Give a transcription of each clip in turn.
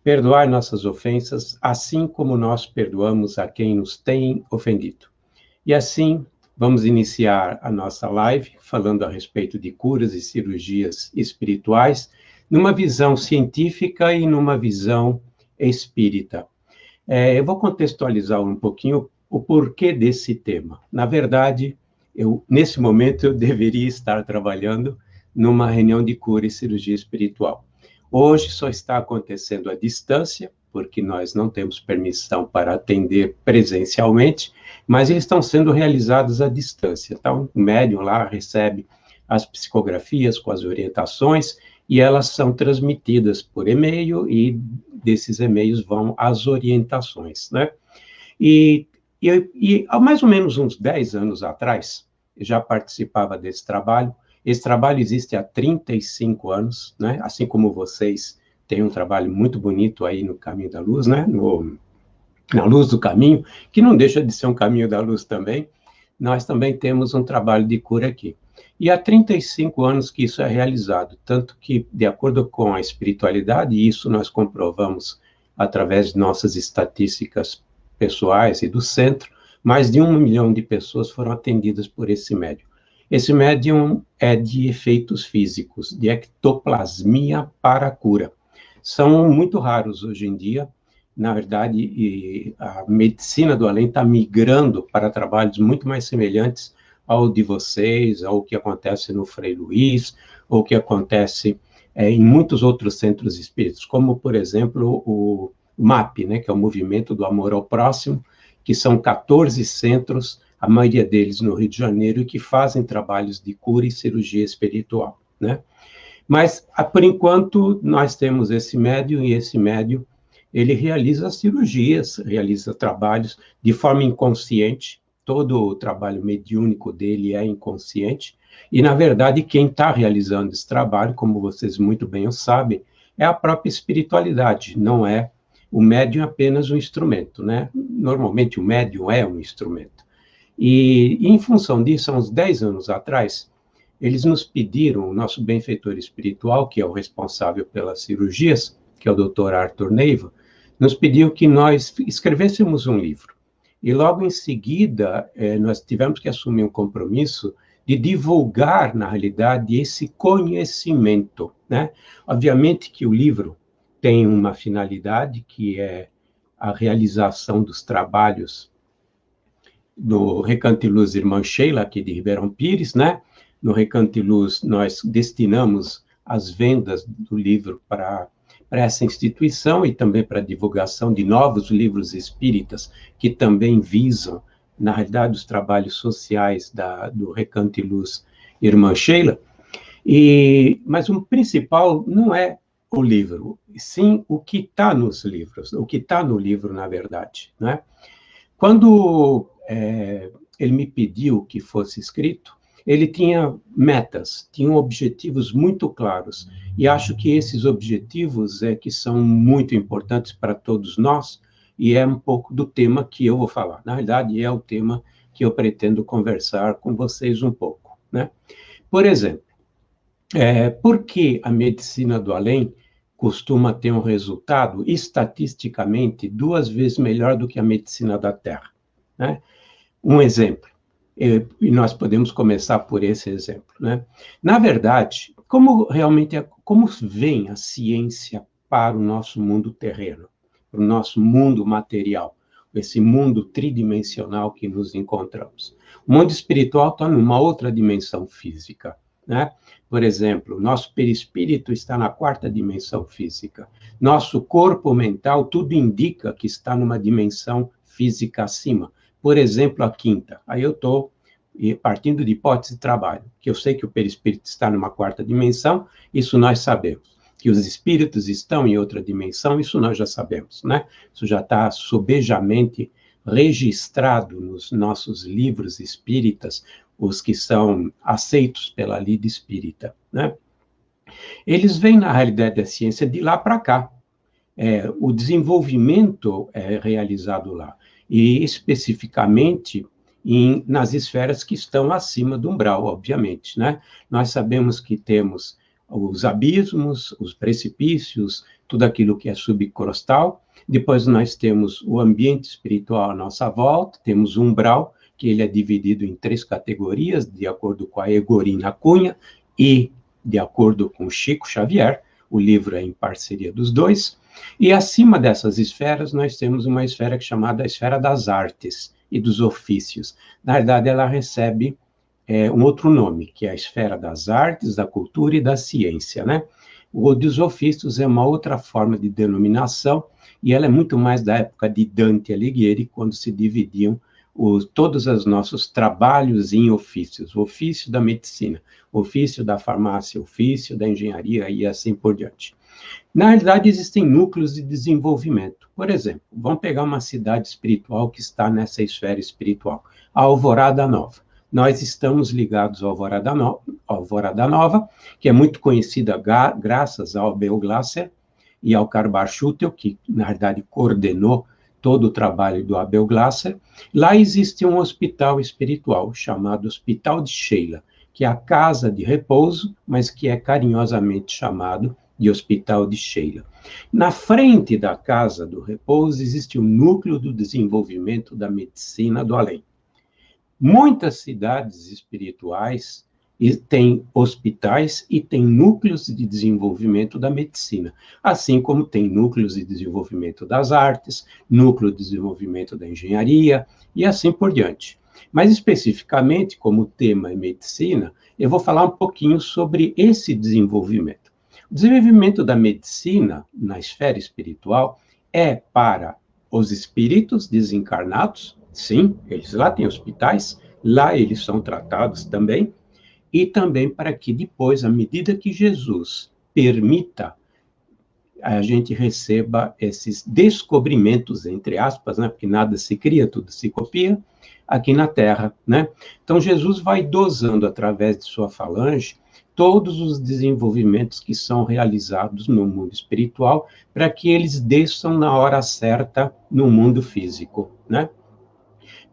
perdoai nossas ofensas, assim como nós perdoamos a quem nos tem ofendido. E assim, vamos iniciar a nossa live falando a respeito de curas e cirurgias espirituais, numa visão científica e numa visão espírita. Eu vou contextualizar um pouquinho o porquê desse tema. Na verdade, nesse momento, eu deveria estar trabalhando numa reunião de cura e cirurgia espiritual. Hoje só está acontecendo à distância, porque nós não temos permissão para atender presencialmente, mas eles estão sendo realizados à distância. Então, o médium lá recebe as psicografias com as orientações, e elas são transmitidas por e-mail, e desses e-mails vão as orientações, né? E há mais ou menos uns 10 anos atrás, eu já participava desse trabalho. Esse trabalho existe há 35 anos, né? Assim como vocês têm um trabalho muito bonito aí no Caminho da Luz, né? Na Luz do Caminho, que não deixa de ser um caminho da luz também, nós também temos um trabalho de cura aqui. E há 35 anos que isso é realizado, tanto que, de acordo com a espiritualidade, e isso nós comprovamos através de nossas estatísticas pessoais e do centro, mais de 1 milhão de pessoas foram atendidas por esse médium. Esse médium é de efeitos físicos, de ectoplasmia para cura. São muito raros hoje em dia. Na verdade, e a medicina do além está migrando para trabalhos muito mais semelhantes ao de vocês, ao que acontece no Frei Luiz, ou que acontece em muitos outros centros espíritas, como, por exemplo, o MAP, né, que é o Movimento do Amor ao Próximo, que são 14 centros, a maioria deles no Rio de Janeiro, e que fazem trabalhos de cura e cirurgia espiritual, né? Mas, por enquanto, nós temos esse médium, e esse médium ele realiza cirurgias, realiza trabalhos de forma inconsciente. Todo o trabalho mediúnico dele é inconsciente, e, na verdade, quem está realizando esse trabalho, como vocês muito bem o sabem, é a própria espiritualidade, não é o médium apenas um instrumento, né? Normalmente o médium é um instrumento. E em função disso, há uns 10 anos atrás, eles nos pediram, o nosso benfeitor espiritual, que é o responsável pelas cirurgias, que é o Dr. Arthur Neiva, nos pediu que nós escrevêssemos um livro. E logo em seguida, nós tivemos que assumir um compromisso de divulgar, na realidade, esse conhecimento, né? Obviamente que o livro tem uma finalidade, que é a realização dos trabalhos do Recanto e Luz Irmã Sheila, aqui de Ribeirão Pires, né? No Recanto e Luz, nós destinamos as vendas do livro para essa instituição, e também para a divulgação de novos livros espíritas, que também visam, na realidade, os trabalhos sociais do Recanto e Luz Irmã Sheila. Mas o principal não é o livro, sim o que está nos livros, o que está no livro, na verdade, né? Quando ele me pediu que fosse escrito, ele tinha metas, tinha objetivos muito claros, e acho que esses objetivos que são muito importantes para todos nós, e é um pouco do tema que eu vou falar. Na verdade, é o tema que eu pretendo conversar com vocês um pouco, né? Por exemplo, por que a medicina do além costuma ter um resultado, estatisticamente, 2 vezes melhor do que a medicina da Terra, né? Um exemplo, e nós podemos começar por esse exemplo, né? Na verdade, como vem a ciência para o nosso mundo terreno, para o nosso mundo material, esse mundo tridimensional que nos encontramos? O mundo espiritual está numa outra dimensão física, né? Por exemplo, nosso perispírito está na 4ª dimensão física. Nosso corpo mental, tudo indica que está numa dimensão física acima. Por exemplo, a 5ª. Aí eu estou partindo de hipótese de trabalho, que eu sei que o perispírito está numa 4ª dimensão, isso nós sabemos. Que os espíritos estão em outra dimensão, isso nós já sabemos, né? Isso já está sobejamente registrado nos nossos livros espíritas, os que são aceitos pela lida espírita, né? Eles vêm, na realidade da ciência, de lá para cá. O desenvolvimento é realizado lá, e especificamente nas esferas que estão acima do umbral, obviamente, né? Nós sabemos que temos os abismos, os precipícios, tudo aquilo que é subcrostal. Depois nós temos o ambiente espiritual à nossa volta, temos o umbral, que ele é dividido em 3 categorias, de acordo com a Egorina Cunha e de acordo com Chico Xavier. O livro é em parceria dos dois. E acima dessas esferas, nós temos uma esfera chamada a esfera das artes e dos ofícios. Na verdade, ela recebe um outro nome, que é a esfera das artes, da cultura e da ciência, né? O dos ofícios é uma outra forma de denominação, e ela é muito mais da época de Dante Alighieri, quando se dividiam todos os nossos trabalhos em ofícios, o ofício da medicina, o ofício da farmácia, o ofício da engenharia e assim por diante. Na realidade, existem núcleos de desenvolvimento. Por exemplo, vamos pegar uma cidade espiritual que está nessa esfera espiritual, a Alvorada Nova. Nós estamos ligados à Alvorada Nova, que é muito conhecida graças ao Abel Glasser e ao Karl Schutel, que, na verdade, coordenou todo o trabalho do Abel Glasser. Lá existe um hospital espiritual chamado Hospital de Sheila, que é a casa de repouso, mas que é carinhosamente chamado de Hospital de Sheila. Na frente da casa do repouso existe o núcleo do desenvolvimento da medicina do além. Muitas cidades espirituais têm hospitais e têm núcleos de desenvolvimento da medicina, assim como tem núcleos de desenvolvimento das artes, núcleo de desenvolvimento da engenharia e assim por diante. Mas especificamente, como o tema é medicina, eu vou falar um pouquinho sobre esse desenvolvimento. O desenvolvimento da medicina na esfera espiritual é para os espíritos desencarnados. Sim, eles lá têm hospitais, lá eles são tratados também, e também para que depois, à medida que Jesus permita, a gente receba esses descobrimentos, entre aspas, né, porque nada se cria, tudo se copia, aqui na Terra, né? Então, Jesus vai dosando, através de sua falange, todos os desenvolvimentos que são realizados no mundo espiritual, para que eles desçam na hora certa no mundo físico, né?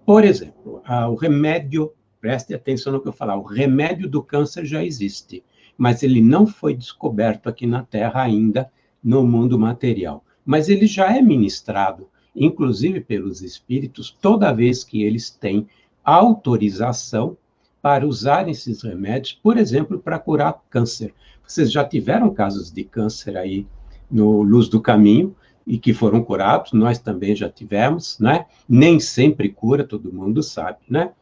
Por exemplo, o remédio, preste atenção no que eu falar, o remédio do câncer já existe, mas ele não foi descoberto aqui na Terra ainda, no mundo material. Mas ele já é ministrado, inclusive pelos espíritos, toda vez que eles têm autorização para usar esses remédios, por exemplo, para curar câncer. Vocês já tiveram casos de câncer aí no Luz do Caminho, e que foram curados, nós também já tivemos, né? Nem sempre cura, todo mundo sabe, né?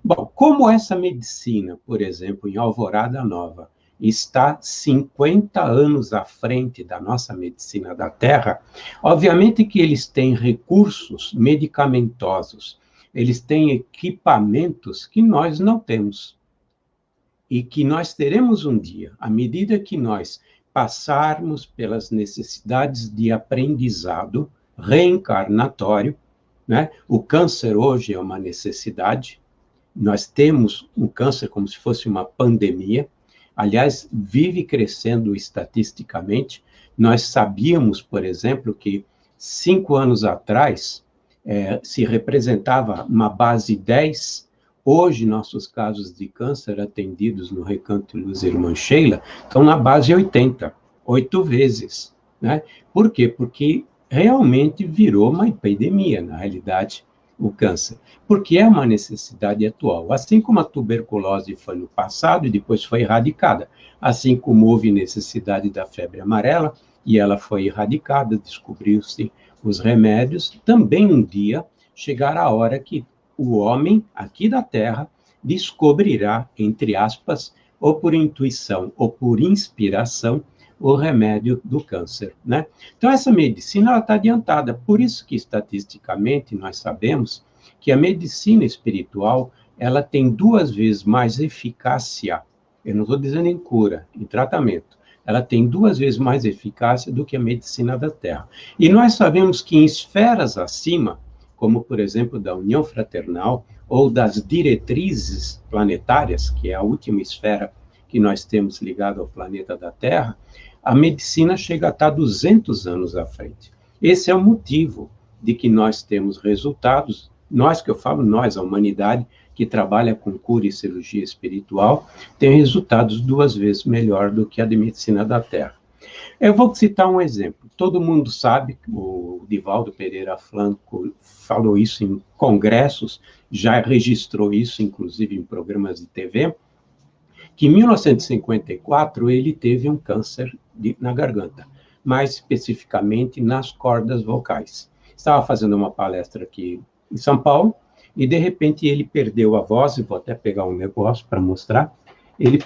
Bom, como essa medicina, por exemplo, em Alvorada Nova, está 50 anos à frente da nossa medicina da Terra, obviamente que eles têm recursos medicamentosos, eles têm equipamentos que nós não temos, e que nós teremos um dia, à medida que nós passarmos pelas necessidades de aprendizado reencarnatório, né? O câncer hoje é uma necessidade, nós temos o câncer como se fosse uma pandemia, aliás, vive crescendo estatisticamente. Nós sabíamos, por exemplo, que 5 anos atrás se representava uma base 10. Hoje, nossos casos de câncer atendidos no Recanto Luz Irmã Sheila estão na base 80, 8 vezes, né? Por quê? Porque realmente virou uma epidemia, na realidade, o câncer, porque é uma necessidade atual. Assim como a tuberculose foi no passado e depois foi erradicada, assim como houve necessidade da febre amarela e ela foi erradicada, descobriu-se os remédios, também um dia chegará a hora que o homem, aqui da Terra, descobrirá, entre aspas, ou por intuição ou por inspiração, o remédio do câncer, né? Então, essa medicina está adiantada, por isso que, estatisticamente, nós sabemos que a medicina espiritual, ela tem 2 vezes mais eficácia, eu não estou dizendo em cura, em tratamento, ela tem 2 vezes mais eficácia do que a medicina da Terra. E nós sabemos que em esferas acima, como, por exemplo, da União Fraternal, ou das diretrizes planetárias, que é a última esfera que nós temos ligada ao planeta da Terra, a medicina chega a estar 200 anos à frente. Esse é o motivo de que nós temos resultados, nós que eu falo, nós, a humanidade, que trabalha com cura e cirurgia espiritual, tem resultados 2 vezes melhor do que a de medicina da Terra. Eu vou citar um exemplo. Todo mundo sabe, o Divaldo Pereira Franco falou isso em congressos, já registrou isso, inclusive, em programas de TV, que em 1954 ele teve um câncer na garganta, mais especificamente nas cordas vocais. Estava fazendo uma palestra aqui em São Paulo, e de repente ele perdeu a voz, e vou até pegar um negócio para mostrar, ele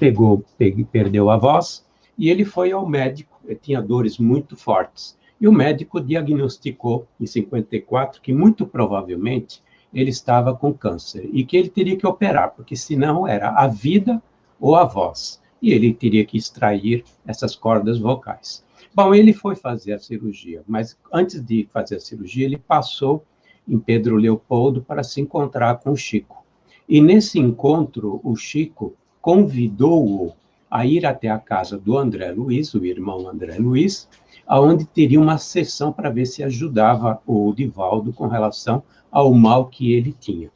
perdeu a voz, e ele foi ao médico, ele tinha dores muito fortes, e o médico diagnosticou, em 54, que muito provavelmente ele estava com câncer, e que ele teria que operar, porque senão era a vida ou a voz, e ele teria que extrair essas cordas vocais. Bom, ele foi fazer a cirurgia, mas antes de fazer a cirurgia, ele passou em Pedro Leopoldo para se encontrar com o Chico. E nesse encontro, o Chico convidou-o a ir até a casa do André Luiz, o irmão André Luiz, aonde teria uma sessão para ver se ajudava o Divaldo com relação ao mal que ele tinha.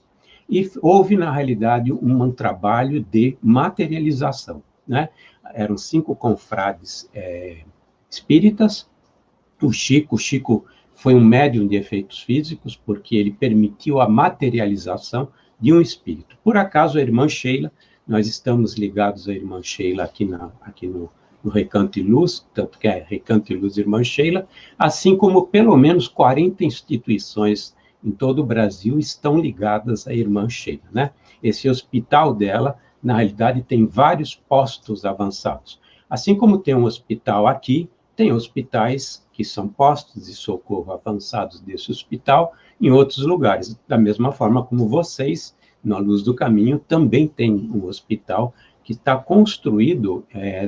E houve, na realidade, um trabalho de materialização, né? Eram 5 confrades espíritas. O Chico foi um médium de efeitos físicos, porque ele permitiu a materialização de um espírito. Por acaso, a irmã Sheila, nós estamos ligados à irmã Sheila aqui no Recanto e Luz, tanto que é Recanto e Luz Irmã Sheila, assim como pelo menos 40 instituições em todo o Brasil estão ligadas à irmã Sheila, né? Esse hospital dela, na realidade, tem vários postos avançados. Assim como tem um hospital aqui, tem hospitais que são postos de socorro avançados desse hospital em outros lugares. Da mesma forma como vocês, na Luz do Caminho, também tem um hospital que está construído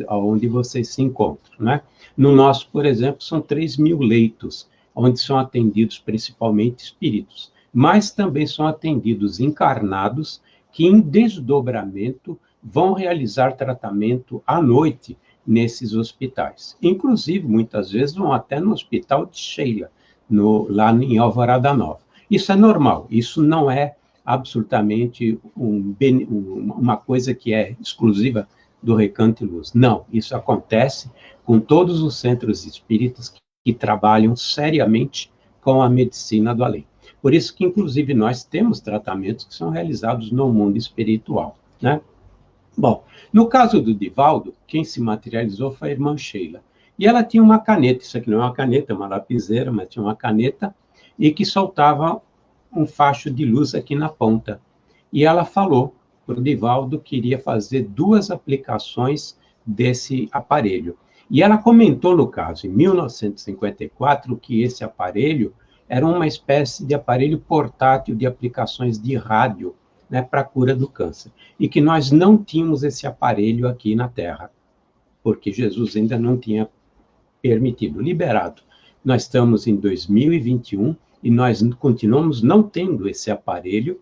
onde vocês se encontram, né? No nosso, por exemplo, são 3.000 leitos, onde são atendidos principalmente espíritos, mas também são atendidos encarnados que, em desdobramento, vão realizar tratamento à noite nesses hospitais. Inclusive, muitas vezes, vão até no Hospital de Sheila, lá em Alvorada Nova. Isso é normal, isso não é absolutamente uma coisa que é exclusiva do Recanto e Luz. Não, isso acontece com todos os centros espíritas que trabalham seriamente com a medicina do além. Por isso que, inclusive, nós temos tratamentos que são realizados no mundo espiritual, né? Bom, no caso do Divaldo, quem se materializou foi a irmã Sheila. E ela tinha uma caneta, isso aqui não é uma caneta, é uma lapiseira, mas tinha uma caneta, e que soltava um facho de luz aqui na ponta. E ela falou para o Divaldo que iria fazer 2 aplicações desse aparelho. E ela comentou, no caso, em 1954, que esse aparelho era uma espécie de aparelho portátil de aplicações de rádio, né, para a cura do câncer. E que nós não tínhamos esse aparelho aqui na Terra, porque Jesus ainda não tinha permitido, liberado. Nós estamos em 2021 e nós continuamos não tendo esse aparelho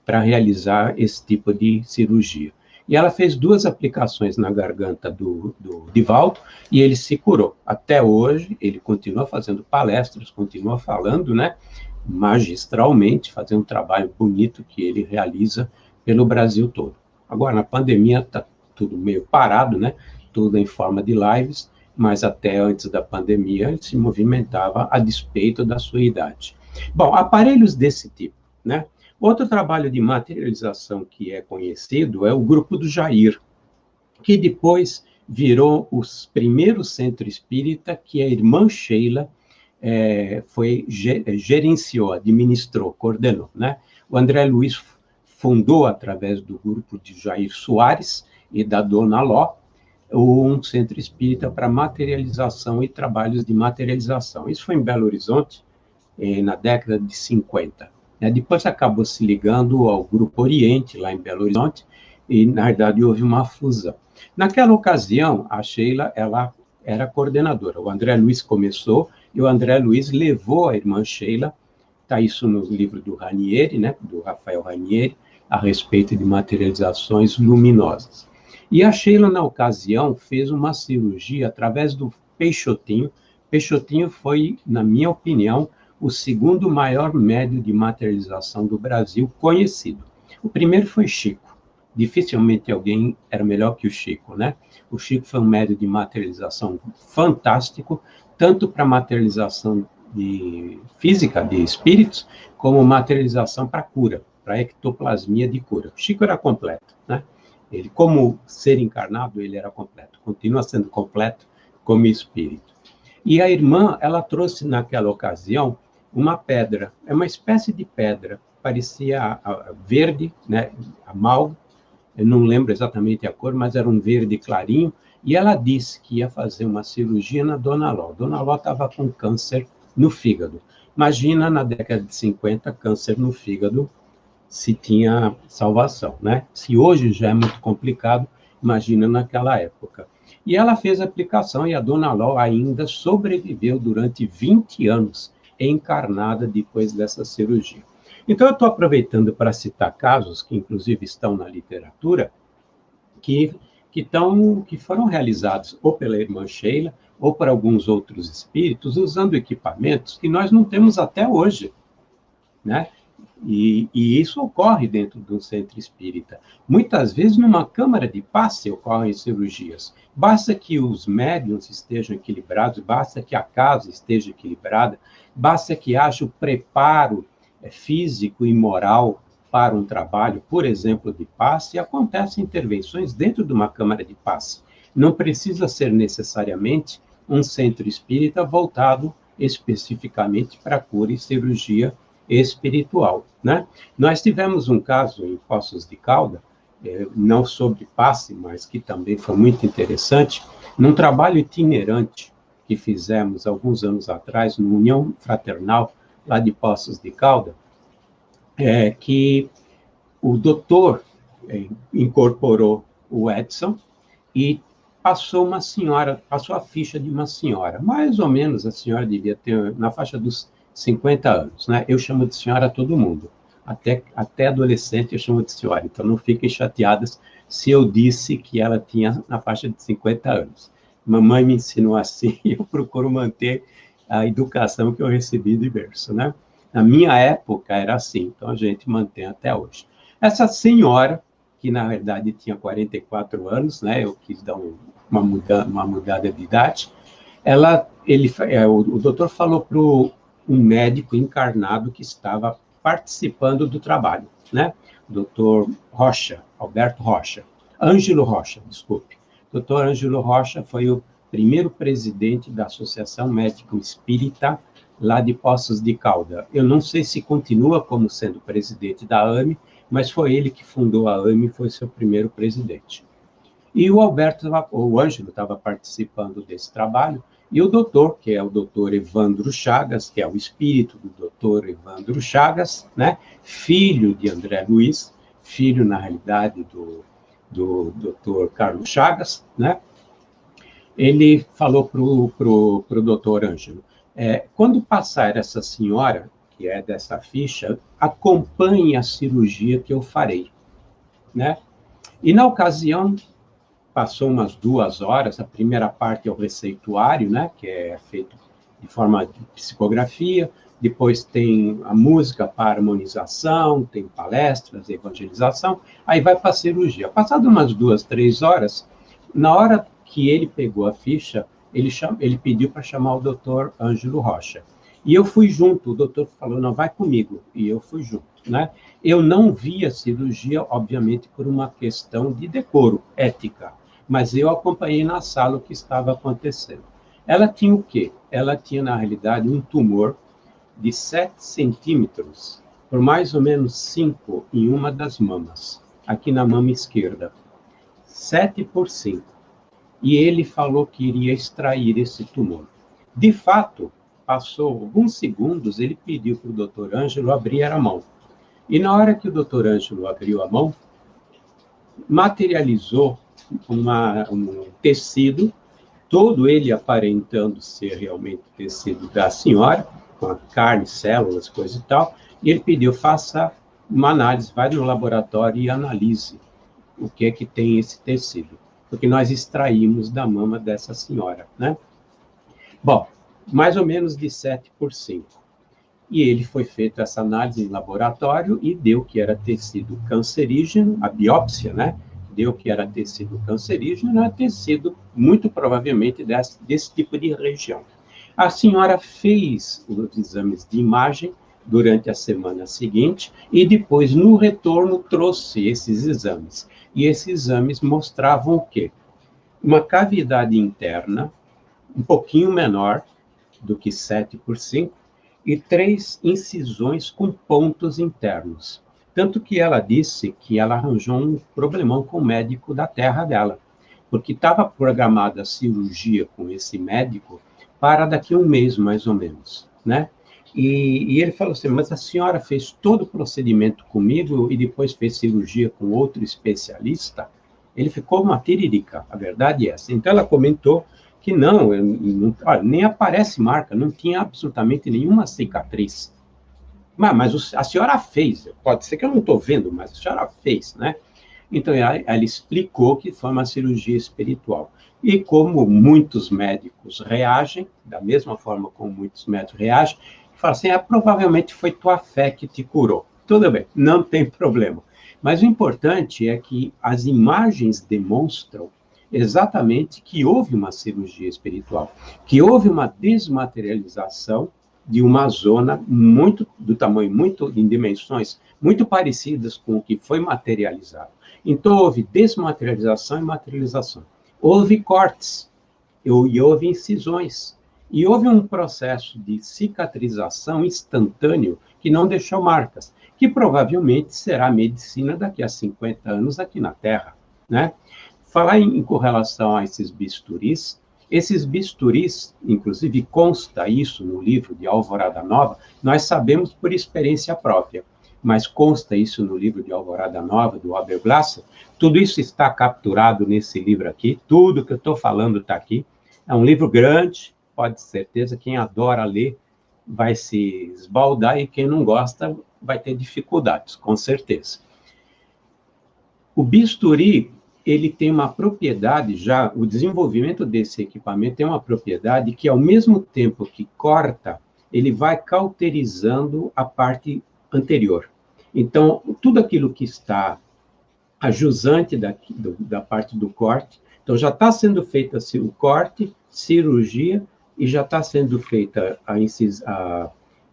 para realizar esse tipo de cirurgia. E ela fez 2 aplicações na garganta do Divaldo e ele se curou. Até hoje, ele continua fazendo palestras, continua falando, né, magistralmente, fazendo um trabalho bonito que ele realiza pelo Brasil todo. Agora, na pandemia, está tudo meio parado, né, tudo em forma de lives, mas até antes da pandemia ele se movimentava a despeito da sua idade. Bom, aparelhos desse tipo, né? Outro trabalho de materialização que é conhecido é o Grupo do Jair, que depois virou o primeiro centro espírita que a irmã Sheila gerenciou, administrou, coordenou, né? O André Luiz fundou, através do grupo de Jair Soares e da Dona Ló, um centro espírita para materialização e trabalhos de materialização. Isso foi em Belo Horizonte, na década de 50. Depois acabou se ligando ao Grupo Oriente, lá em Belo Horizonte, e, na verdade, houve uma fusão. Naquela ocasião, a Sheila, ela era coordenadora. O André Luiz começou, e o André Luiz levou a irmã Sheila, está isso no livro do Ranieri, né, do Rafael Ranieri, a respeito de materializações luminosas. E a Sheila, na ocasião, fez uma cirurgia através do Peixotinho. Peixotinho foi, na minha opinião, o segundo maior médium de materialização do Brasil conhecido. O primeiro foi Chico. Dificilmente alguém era melhor que o Chico, né? O Chico foi um médium de materialização fantástico, tanto para materialização de física, de espíritos, como materialização para cura, para ectoplasmia de cura. O Chico era completo, né? Ele, como ser encarnado, ele era completo. Continua sendo completo como espírito. E a irmã, ela trouxe naquela ocasião uma pedra, é uma espécie de pedra, parecia verde, né, amargo, eu não lembro exatamente a cor, mas era um verde clarinho, e ela disse que ia fazer uma cirurgia na Dona Ló. Dona Ló estava com câncer no fígado. Imagina, na década de 50, câncer no fígado, se tinha salvação, né? Se hoje já é muito complicado, imagina naquela época. E ela fez a aplicação, e a Dona Ló ainda sobreviveu durante 20 anos, encarnada depois dessa cirurgia. Então, eu estou aproveitando para citar casos, que inclusive estão na literatura, que foram realizados ou pela irmã Sheila, ou por alguns outros espíritos, usando equipamentos que nós não temos até hoje, né? E isso ocorre dentro de um centro espírita. Muitas vezes, numa câmara de passe, ocorrem cirurgias. Basta que os médiuns estejam equilibrados, basta que a casa esteja equilibrada, basta que haja o preparo físico e moral para um trabalho, por exemplo, de passe, e acontecem intervenções dentro de uma câmara de passe. Não precisa ser necessariamente um centro espírita voltado especificamente para cura e cirurgia espiritual, né? Nós tivemos um caso em Poços de Caldas, não sobre passe, mas que também foi muito interessante, num trabalho itinerante que fizemos alguns anos atrás, no União Fraternal, lá de Poços de Caldas, que o doutor incorporou o Edson e passou a ficha de uma senhora, mais ou menos a senhora devia ter na faixa dos 50 anos, né? Eu chamo de senhora a todo mundo, até adolescente eu chamo de senhora, então não fiquem chateadas se eu disse que ela tinha na faixa de 50 anos. Mamãe me ensinou assim e eu procuro manter a educação que eu recebi de berço, né? Na minha época era assim, então a gente mantém até hoje. Essa senhora, que na verdade tinha 44 anos, né? Eu quis dar uma mudada de idade. O doutor falou para um médico encarnado que estava participando do trabalho, né? Doutor Rocha, Alberto Rocha, Ângelo Rocha, desculpe. Doutor Ângelo Rocha foi o primeiro presidente da Associação Médico Espírita lá de Poços de Caldas. Eu não sei se continua como sendo presidente da AME, mas foi ele que fundou a AME e foi seu primeiro presidente. E o Ângelo estava participando desse trabalho, e o doutor, que é o doutor Evandro Chagas, que é o espírito do doutor Evandro Chagas, né, filho de André Luiz, filho, na realidade, do doutor Carlos Chagas, né, ele falou para o doutor Ângelo, quando passar essa senhora, que é dessa ficha, acompanhe a cirurgia que eu farei, né? E na ocasião, passou umas 2 horas, a primeira parte é o receituário, né, que é feito de forma de psicografia, depois tem a música para harmonização, tem palestras, evangelização, aí vai para a cirurgia. Passado umas 2, 3 horas, na hora que ele pegou a ficha, ele pediu para chamar o doutor Ângelo Rocha. E eu fui junto, o doutor falou, não, vai comigo, e eu fui junto, né? Eu não vi a cirurgia, obviamente, por uma questão de decoro, ética, mas eu acompanhei na sala o que estava acontecendo. Ela tinha o quê? Ela tinha, na realidade, um tumor de 7 centímetros, por mais ou menos 5 em uma das mamas, aqui na mama esquerda. 7 por 5. E ele falou que iria extrair esse tumor. De fato, passou alguns segundos, ele pediu para o doutor Ângelo abrir a mão. E na hora que o doutor Ângelo abriu a mão, materializou um tecido, todo ele aparentando ser realmente o tecido da senhora, com a carne, células, coisa e tal, e ele pediu, faça uma análise, vai no laboratório e analise o que é que tem esse tecido, porque nós extraímos da mama dessa senhora, né? Bom, mais ou menos de 7 por 5. e ele foi feita essa análise em laboratório e deu que era tecido cancerígeno, a biópsia, né? Deu que era tecido cancerígeno, é tecido muito provavelmente desse tipo de região. A senhora fez os exames de imagem durante a semana seguinte e depois, no retorno, trouxe esses exames. E esses exames mostravam o quê? Uma cavidade interna um pouquinho menor do que 7 por 5 e 3 incisões com pontos internos. Tanto que ela disse que ela arranjou um problemão com o médico da terra dela, porque estava programada a cirurgia com esse médico para daqui a um mês, mais ou menos, né? E ele falou assim, mas a senhora fez todo o procedimento comigo e depois fez cirurgia com outro especialista? Ele ficou uma tiririca, a verdade é essa. Então ela comentou que não, nem aparece marca, não tinha absolutamente nenhuma cicatriz. Mas a senhora fez, pode ser que eu não estou vendo, mas a senhora fez, né? Então, ela explicou que foi uma cirurgia espiritual. E como muitos médicos reagem, da mesma forma como muitos médicos reagem, falam assim, provavelmente foi tua fé que te curou. Tudo bem, não tem problema. Mas o importante é que as imagens demonstram exatamente que houve uma cirurgia espiritual, que houve uma desmaterialização de uma zona muito, do tamanho muito, em dimensões muito parecidas com o que foi materializado. Então, houve desmaterialização e materialização. Houve cortes, e houve incisões, e houve um processo de cicatrização instantâneo que não deixou marcas, que provavelmente será a medicina daqui a 50 anos aqui na Terra, né? Falar com relação a esses bisturis, inclusive consta isso no livro de Alvorada Nova, nós sabemos por experiência própria, mas consta isso no livro de Alvorada Nova, do Albert Glasser, tudo isso está capturado nesse livro aqui, tudo que eu estou falando está aqui, é um livro grande, pode ter certeza, quem adora ler vai se esbaldar e quem não gosta vai ter dificuldades, com certeza. O bisturi, ele tem uma propriedade já, o desenvolvimento desse equipamento tem uma propriedade que, ao mesmo tempo que corta, ele vai cauterizando a parte anterior. Então, tudo aquilo que está ajusante da parte do corte, então já está sendo feito o corte, cirurgia, e já está sendo feita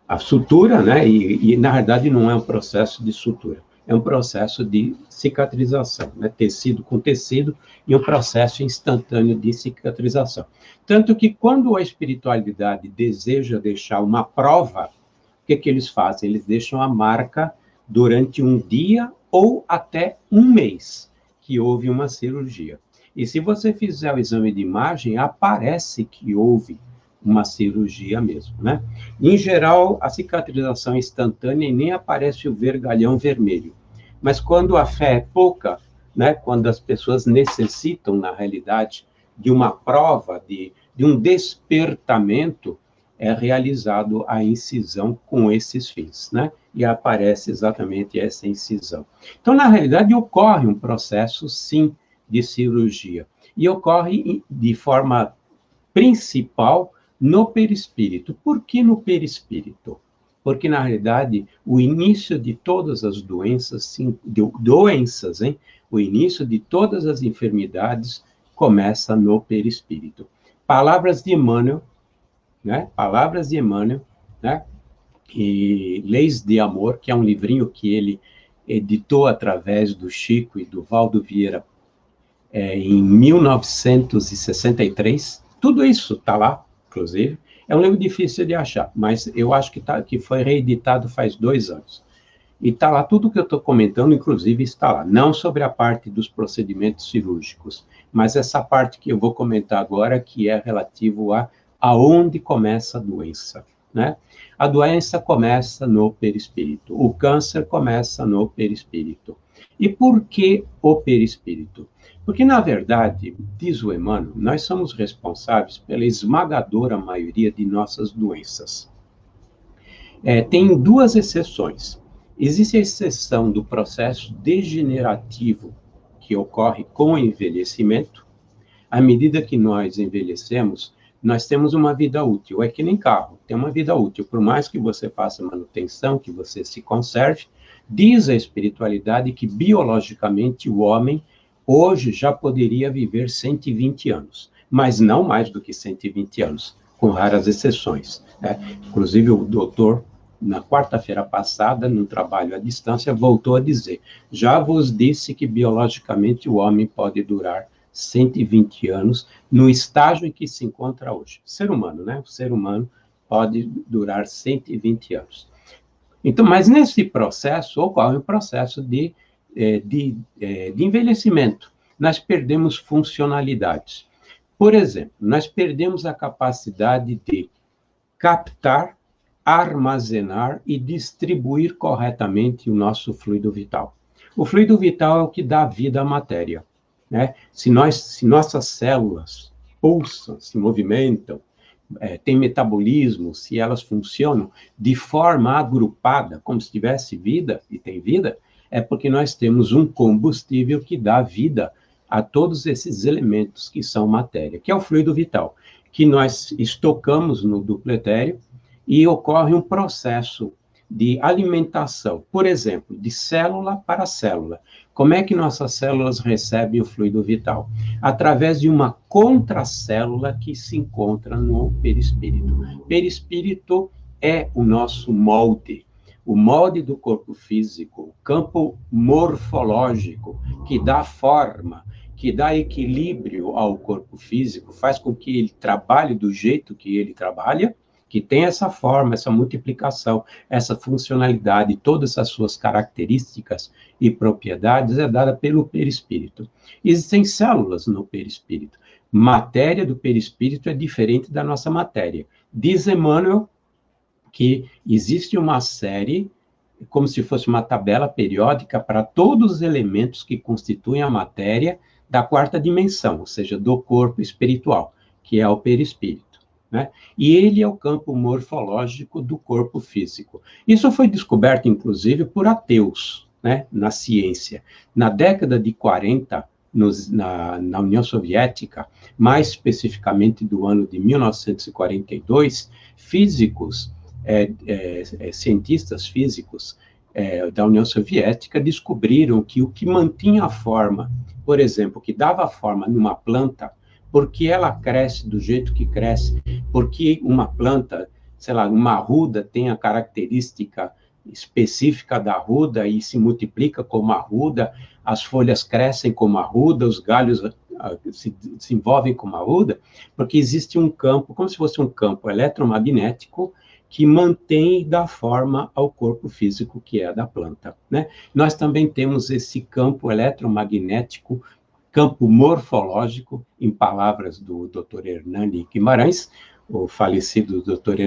a sutura, né? E, na verdade, não é um processo de sutura, é um processo de cicatrização, né? Tecido com tecido, e um processo instantâneo de cicatrização. Tanto que, quando a espiritualidade deseja deixar uma prova, o que eles fazem? Eles deixam a marca durante um dia ou até um mês que houve uma cirurgia. E se você fizer o exame de imagem, aparece que houve uma cirurgia mesmo, né? Em geral, a cicatrização é instantânea e nem aparece o vergalhão vermelho. Mas quando a fé é pouca, né? Quando as pessoas necessitam, na realidade, de uma prova, de um despertamento, é realizado a incisão com esses fins, né? E aparece exatamente essa incisão. Então, na realidade, ocorre um processo, sim, de cirurgia. E ocorre de forma principal no perispírito. Por que no perispírito? Porque, na realidade, o início de todas as doenças, sim, hein? O início de todas as enfermidades começa no perispírito. Palavras de Emmanuel, né? Palavras de Emmanuel, né? E Leis de Amor, que é um livrinho que ele editou através do Chico e do Valdo Vieira em 1963. Tudo isso está lá, inclusive. É um livro difícil de achar, mas eu acho que foi reeditado faz 2 anos. E está lá, tudo que eu estou comentando, inclusive, está lá. Não sobre a parte dos procedimentos cirúrgicos, mas essa parte que eu vou comentar agora, que é relativo a aonde começa a doença, né? A doença começa no perispírito. O câncer começa no perispírito. E por que o perispírito? Porque, na verdade, diz o Emmanuel, nós somos responsáveis pela esmagadora maioria de nossas doenças. Tem 2 exceções. Existe a exceção do processo degenerativo que ocorre com o envelhecimento. À medida que nós envelhecemos, nós temos uma vida útil, é que nem carro, tem uma vida útil, por mais que você faça manutenção, que você se conserve, diz a espiritualidade que biologicamente o homem hoje já poderia viver 120 anos, mas não mais do que 120 anos, com raras exceções, né? Inclusive o doutor, na quarta-feira passada, num trabalho à distância, voltou a dizer, já vos disse que biologicamente o homem pode durar 120 anos no estágio em que se encontra hoje. O ser humano, né? O ser humano pode durar 120 anos. Então, mas nesse processo ocorre um processo de envelhecimento. Nós perdemos funcionalidades. Por exemplo, nós perdemos a capacidade de captar, armazenar e distribuir corretamente o nosso fluido vital. O fluido vital é o que dá vida à matéria, né? Se nossas células pulsam, se movimentam, têm metabolismo, se elas funcionam de forma agrupada, como se tivesse vida, e tem vida, é porque nós temos um combustível que dá vida a todos esses elementos que são matéria, que é o fluido vital, que nós estocamos no duplo etéreo e ocorre um processo de alimentação, por exemplo, de célula para célula. Como é que nossas células recebem o fluido vital? Através de uma contracélula que se encontra no perispírito. Perispírito é o nosso molde, o molde do corpo físico, o campo morfológico que dá forma, que dá equilíbrio ao corpo físico, faz com que ele trabalhe do jeito que ele trabalha, que tem essa forma, essa multiplicação, essa funcionalidade, todas as suas características e propriedades é dada pelo perispírito. Existem células no perispírito. Matéria do perispírito é diferente da nossa matéria. Diz Emmanuel que existe uma série, como se fosse uma tabela periódica para todos os elementos que constituem a matéria da quarta dimensão, ou seja, do corpo espiritual, que é o perispírito, né? E ele é o campo morfológico do corpo físico. Isso foi descoberto, inclusive, por ateus, né, na ciência. Na década de 40, na União Soviética, mais especificamente do ano de 1942, físicos, cientistas físicos da União Soviética descobriram que o que mantinha a forma, por exemplo, que dava forma numa planta, porque ela cresce do jeito que cresce, porque uma planta, sei lá, uma arruda tem a característica específica da arruda e se multiplica como arruda, as folhas crescem como arruda, os galhos se envolvem como arruda, porque existe um campo, como se fosse um campo eletromagnético, que mantém e dá forma ao corpo físico que é da planta, né? Nós também temos esse campo eletromagnético, campo morfológico, em palavras do Dr. Hernani Guimarães, o falecido Dr.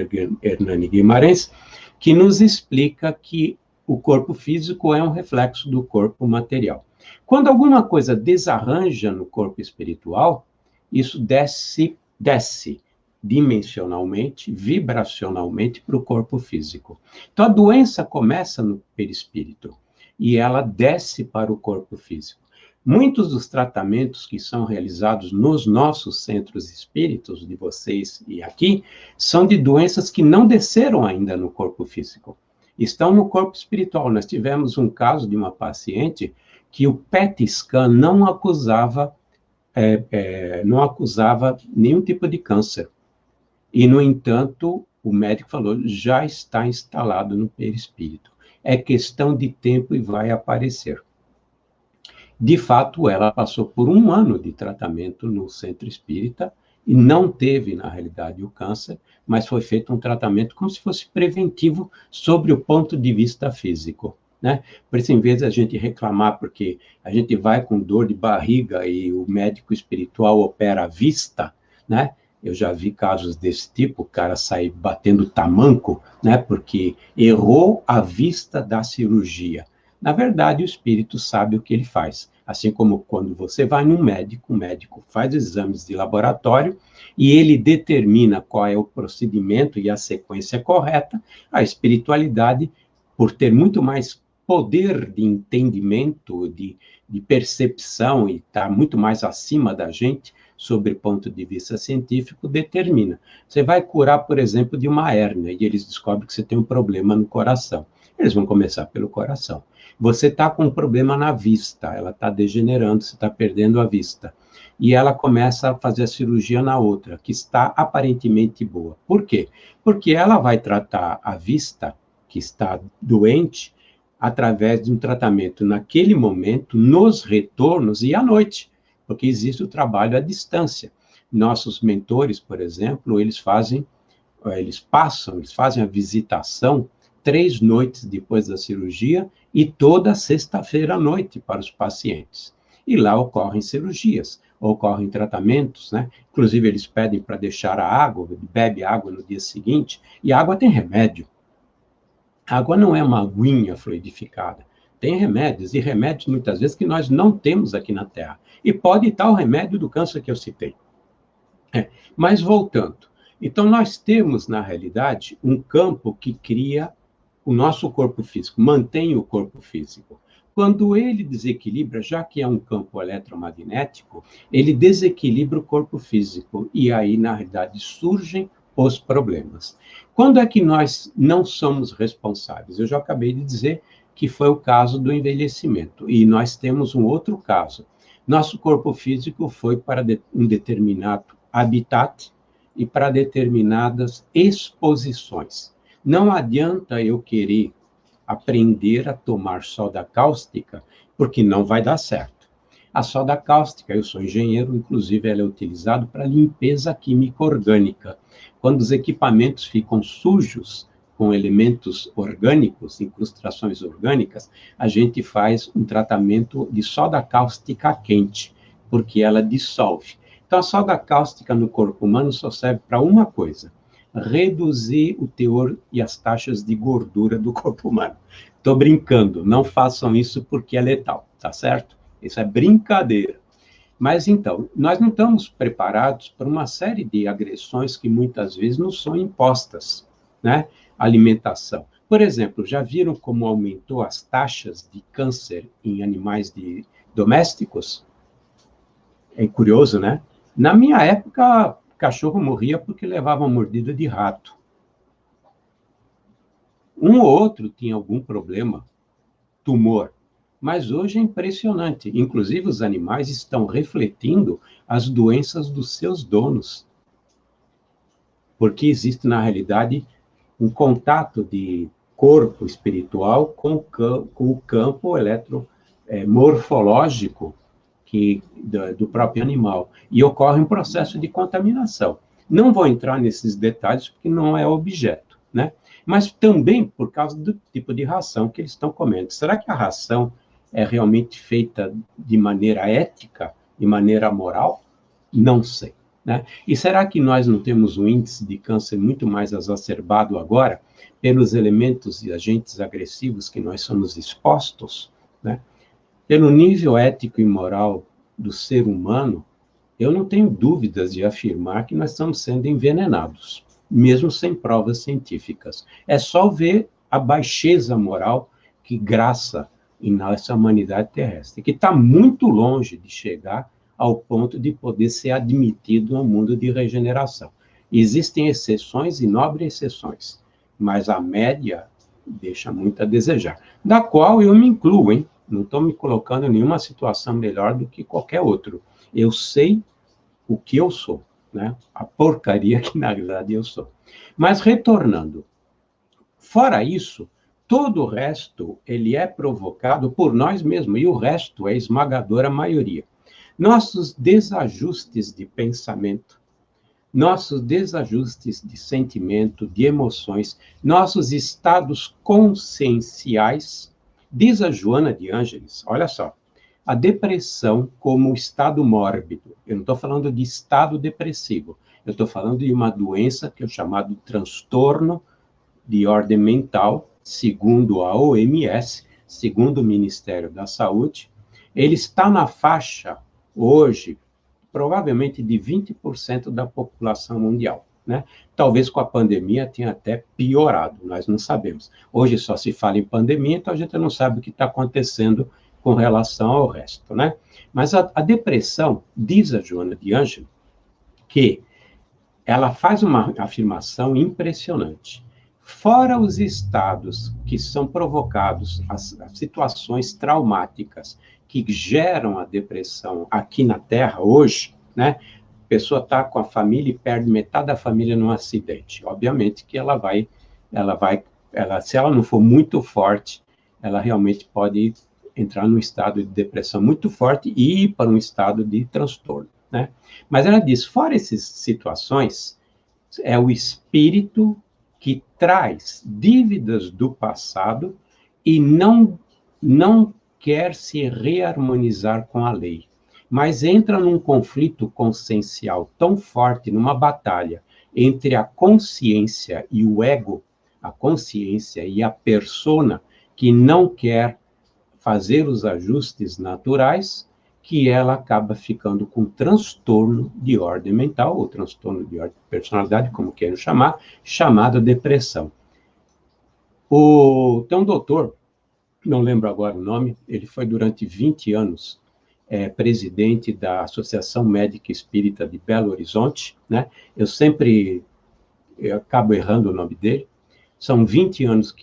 Hernani Guimarães, que nos explica que o corpo físico é um reflexo do corpo material. Quando alguma coisa desarranja no corpo espiritual, isso desce dimensionalmente, vibracionalmente para o corpo físico. Então, a doença começa no perispírito e ela desce para o corpo físico. Muitos dos tratamentos que são realizados nos nossos centros espíritos, de vocês e aqui, são de doenças que não desceram ainda no corpo físico. Estão no corpo espiritual. Nós tivemos um caso de uma paciente que o PET scan não acusava nenhum tipo de câncer. E, no entanto, o médico falou, já está instalado no perispírito. É questão de tempo e vai aparecer. De fato, ela passou por 1 ano de tratamento no centro espírita e não teve, na realidade, o câncer, mas foi feito um tratamento como se fosse preventivo sobre o ponto de vista físico, né? Por isso, em vez de a gente reclamar porque a gente vai com dor de barriga e o médico espiritual opera à vista, né? Eu já vi casos desse tipo, o cara sair batendo tamanco, né, porque errou a vista da cirurgia. Na verdade, o espírito sabe o que ele faz. Assim como quando você vai num médico, o médico faz exames de laboratório e ele determina qual é o procedimento e a sequência correta, a espiritualidade, por ter muito mais poder de entendimento, de percepção e estar muito mais acima da gente, sobre o ponto de vista científico, determina. Você vai curar, por exemplo, de uma hérnia, e eles descobrem que você tem um problema no coração. Eles vão começar pelo coração. Você está com um problema na vista, ela está degenerando, você está perdendo a vista. E ela começa a fazer a cirurgia na outra, que está aparentemente boa. Por quê? Porque ela vai tratar a vista, que está doente, através de um tratamento naquele momento, nos retornos e à noite, porque existe o trabalho à distância. Nossos mentores, por exemplo, eles fazem a visitação 3 noites depois da cirurgia e toda sexta-feira à noite para os pacientes. E lá ocorrem cirurgias, ocorrem tratamentos, né? Inclusive, eles pedem para deixar a água, bebe água no dia seguinte, e a água tem remédio. A água não é uma aguinha fluidificada. Tem remédios, e remédios muitas vezes que nós não temos aqui na Terra. E pode estar o remédio do câncer que eu citei. Mas voltando, então nós temos, na realidade, um campo que cria o nosso corpo físico, mantém o corpo físico. Quando ele desequilibra, já que é um campo eletromagnético, ele desequilibra o corpo físico, e aí, na realidade, surgem os problemas. Quando é que nós não somos responsáveis? Eu já acabei de dizer que foi o caso do envelhecimento, e nós temos um outro caso. Nosso corpo físico foi para um determinado habitat e para determinadas exposições. Não adianta eu querer aprender a tomar soda cáustica, porque não vai dar certo. A soda cáustica, eu sou engenheiro, inclusive ela é utilizada para limpeza química orgânica. Quando os equipamentos ficam sujos com elementos orgânicos, incrustações orgânicas, a gente faz um tratamento de soda cáustica quente, porque ela dissolve. Então, a soda cáustica no corpo humano só serve para uma coisa: reduzir o teor e as taxas de gordura do corpo humano. Estou brincando, não façam isso porque é letal, tá certo? Isso é brincadeira. Mas então, nós não estamos preparados para uma série de agressões que muitas vezes nos são impostas, né? Alimentação. Por exemplo, já viram como aumentou as taxas de câncer em animais domésticos? É curioso, né? Na minha época, cachorro morria porque levava mordida de rato. Um ou outro tinha algum problema, tumor. Mas hoje é impressionante. Inclusive, os animais estão refletindo as doenças dos seus donos. Porque existe, na realidade, um contato de corpo espiritual com o campo morfológico do próprio animal. E ocorre um processo de contaminação. Não vou entrar nesses detalhes, porque não é objeto, né? Mas também por causa do tipo de ração que eles estão comendo. Será que a ração é realmente feita de maneira ética, de maneira moral? Não sei, né? E será que nós não temos um índice de câncer muito mais exacerbado agora pelos elementos e agentes agressivos que nós somos expostos, né? Pelo nível ético e moral do ser humano, eu não tenho dúvidas de afirmar que nós estamos sendo envenenados, mesmo sem provas científicas. É só ver a baixeza moral que graça em nossa humanidade terrestre, que está muito longe de chegar ao ponto de poder ser admitido no mundo de regeneração. Existem exceções e nobres exceções, mas a média deixa muito a desejar, da qual eu me incluo, hein? Não estou me colocando em nenhuma situação melhor do que qualquer outro. Eu sei o que eu sou, né? A porcaria que, na verdade, eu sou. Mas, retornando, fora isso, todo o resto, ele é provocado por nós mesmos, e o resto é a esmagadora maioria. Nossos desajustes de pensamento, nossos desajustes de sentimento, de emoções, nossos estados conscienciais. Diz a Joana de Ângeles, olha só, a depressão como estado mórbido. Eu não estou falando de estado depressivo, eu estou falando de uma doença que é chamado transtorno de ordem mental, segundo a OMS, segundo o Ministério da Saúde. Ele está na faixa, hoje, provavelmente de 20% da população mundial, né? Talvez com a pandemia tenha até piorado, nós não sabemos. Hoje só se fala em pandemia, então a gente não sabe o que está acontecendo com relação ao resto, né? Mas a depressão, diz a Joana de Ângelo, que ela faz uma afirmação impressionante. Fora os estados que são provocados, as situações traumáticas que geram a depressão aqui na Terra hoje, né? A pessoa está com a família e perde metade da família num acidente. Obviamente que se ela não for muito forte, ela realmente pode entrar num estado de depressão muito forte e ir para um estado de transtorno, né? Mas ela diz, fora essas situações, é o espírito que traz dívidas do passado e não quer se reharmonizar com a lei, mas entra num conflito consciencial tão forte, numa batalha entre a consciência e o ego, a consciência e a persona, que não quer fazer os ajustes naturais, que ela acaba ficando com transtorno de ordem mental, ou transtorno de ordem de personalidade, como queiram chamar, chamado depressão. Tem um doutor, não lembro agora o nome, ele foi durante 20 anos presidente da Associação Médica Espírita de Belo Horizonte, né? Eu acabo errando o nome dele. São 20 anos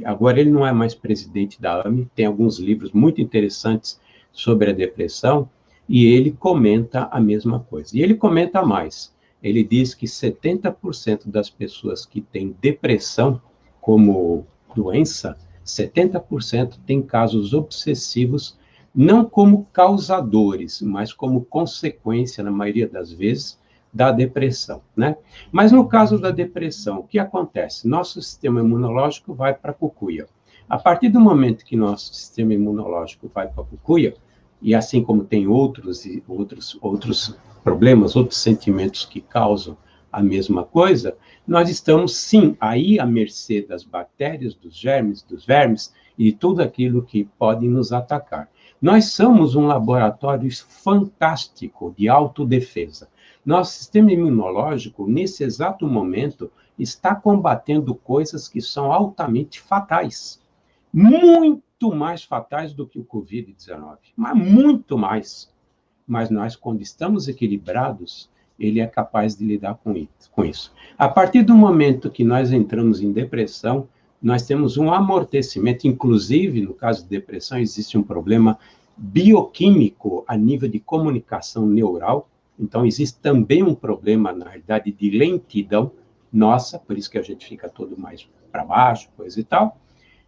agora ele não é mais presidente da AME, tem alguns livros muito interessantes sobre a depressão, e ele comenta a mesma coisa. E ele comenta mais. Ele diz que 70% das pessoas que têm depressão como doença, 70% têm casos obsessivos, não como causadores, mas como consequência, na maioria das vezes, da depressão, né? Mas no caso da depressão, o que acontece? Nosso sistema imunológico vai para a cucuia. A partir do momento que nosso sistema imunológico vai para a cucuia, e assim como tem outros problemas, outros sentimentos que causam a mesma coisa, nós estamos, sim, aí à mercê das bactérias, dos vermes e de tudo aquilo que pode nos atacar. Nós somos um laboratório fantástico de autodefesa. Nosso sistema imunológico, nesse exato momento, está combatendo coisas que são altamente fatais. Muito mais fatais do que o Covid-19, mas muito mais. Mas nós, quando estamos equilibrados, ele é capaz de lidar com isso. A partir do momento que nós entramos em depressão, nós temos um amortecimento, inclusive, no caso de depressão, existe um problema bioquímico a nível de comunicação neural. Então, existe também um problema, na realidade, de lentidão nossa, por isso que a gente fica todo mais para baixo, coisa e tal.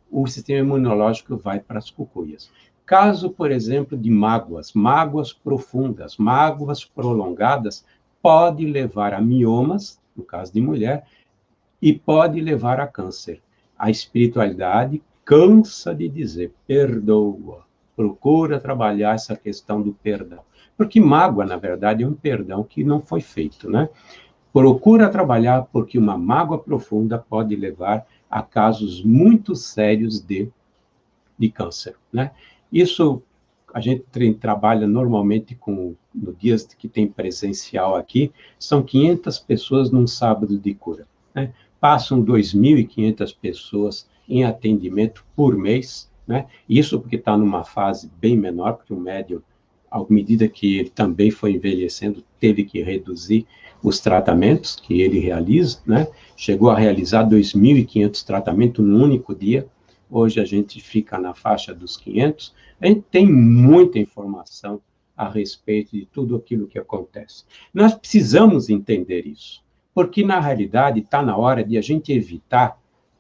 O sistema imunológico vai para as cucuias. Caso, por exemplo, de mágoas profundas, mágoas prolongadas, pode levar a miomas, no caso de mulher, e pode levar a câncer. A espiritualidade cansa de dizer, perdoa, procura trabalhar essa questão do perdão. Porque mágoa, na verdade, é um perdão que não foi feito, né? Procura trabalhar porque uma mágoa profunda pode levar a casos muito sérios de câncer, né? Isso a gente trabalha normalmente no dias que tem presencial aqui, são 500 pessoas num sábado de cura, né? Passam 2.500 pessoas em atendimento por mês, né? Isso porque está numa fase bem menor, porque o médium, à medida que ele também foi envelhecendo, teve que reduzir os tratamentos que ele realiza, né? Chegou a realizar 2.500 tratamentos num único dia. Hoje a gente fica na faixa dos 500. A gente tem muita informação a respeito de tudo aquilo que acontece. Nós precisamos entender isso, porque na realidade está na hora de a gente evitar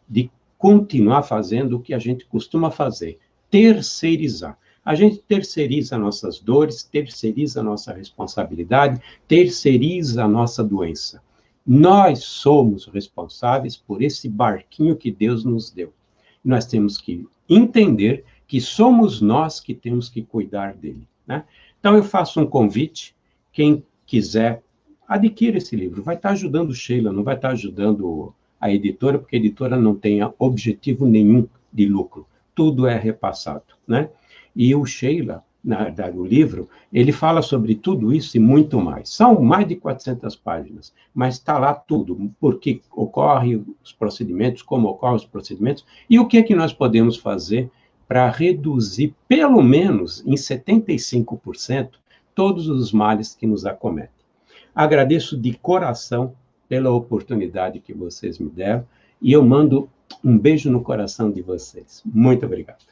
de continuar fazendo o que a gente costuma fazer, terceirizar. A gente terceiriza nossas dores, terceiriza a nossa responsabilidade, terceiriza a nossa doença. Nós somos responsáveis por esse barquinho que Deus nos deu. Nós temos que entender que somos nós que temos que cuidar dele, né? Então, eu faço um convite, quem quiser, adquira esse livro. Vai estar ajudando Sheila, não vai estar ajudando a editora, porque a editora não tem objetivo nenhum de lucro. Tudo é repassado, né? E o Sheila, na verdade, o livro, ele fala sobre tudo isso e muito mais. São mais de 400 páginas, mas está lá tudo, por que ocorrem os procedimentos, como ocorrem os procedimentos, e o que é que nós podemos fazer para reduzir, pelo menos em 75%, todos os males que nos acometem. Agradeço de coração pela oportunidade que vocês me deram e eu mando um beijo no coração de vocês. Muito obrigado.